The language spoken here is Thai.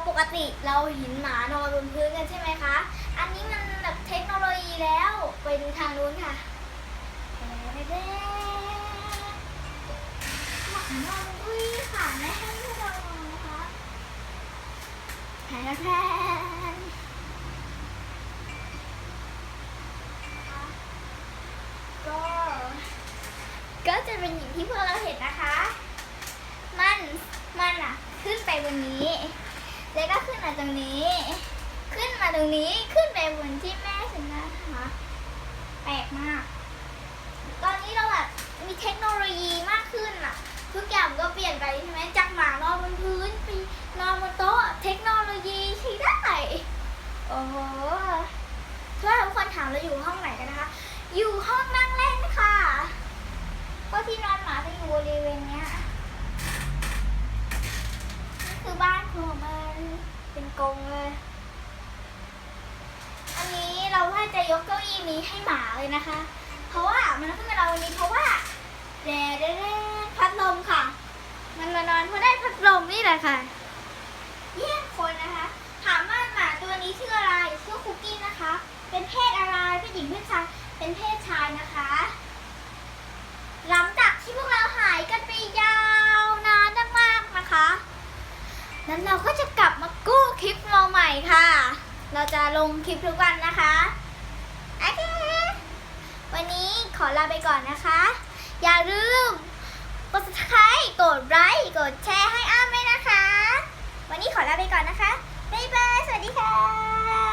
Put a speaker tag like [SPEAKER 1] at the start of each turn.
[SPEAKER 1] ปกติเราเห็นหมานอนบนพื้นกันใช่ไหมคะ อันนี้มันแบบเทคโนโลยีแล้วไปดูทางนู้นค่ะหมานอนอุ้ยขาแม่ให้เรานอนนะคะแพนก็จะเป็นอย่างที่พวกเราเห็นนะคะ มันอ่ะขึ้นไปบนนี้ แล้วก็ขึ้นมาตรงนี้ ขึ้นมาตรงนี้ ขึ้นไปบนที่แม่ฉันนะคะแปลกมาก ตอนนี้เราแบบมีเทคโนโลยีมากขึ้นอ่ะ ทุกอย่างก็เปลี่ยนไปใช่ไหมจากหมานอนบนพื้นไปนอนบนโต๊ะ เทคโนโลยีใช้ได้ โอ้โหถ้าทุกคนถามเราอยู่ห้องไหนกันนะคะ อยู่ห้องนั่งเล่นค่ะก็ที่นอนหมาจะอยู่บริเวณเนี้ยนี่คือบ้านของมันเป็นกรงเลย อันนี้เราว่าจะยกเก้าอี้นี้ให้หมาเลยนะคะ เพราะว่ามันขึ้นมาเราวันนี้เพราะว่าแดพัดลมค่ะ มันมานอนเพราะได้พัดลมนี่แหละค่ะเยี่ยมคนนะคะ ถามว่าหมาตัวนี้ชื่ออะไรชื่อคุกกี้นะคะ เป็นเพศอะไรเป็นหญิงเพศชายเป็นเพศชายนะคะหลังจากที่พวกเราหายกันไปยาวนานมากๆนะคะนั้นเราก็จะกลับมากู้คลิปเราใหม่ค่ะ เราจะลงคลิปทุกวันนะคะโอเควันนี้ขอลาไปก่อนนะคะ อย่าลืมกด subscribe กดไลค์กดแชร์ให้อ้ำด้วยนะคะ วันนี้ขอลาไปก่อนนะคะบ๊ายบายสวัสดีค่ะ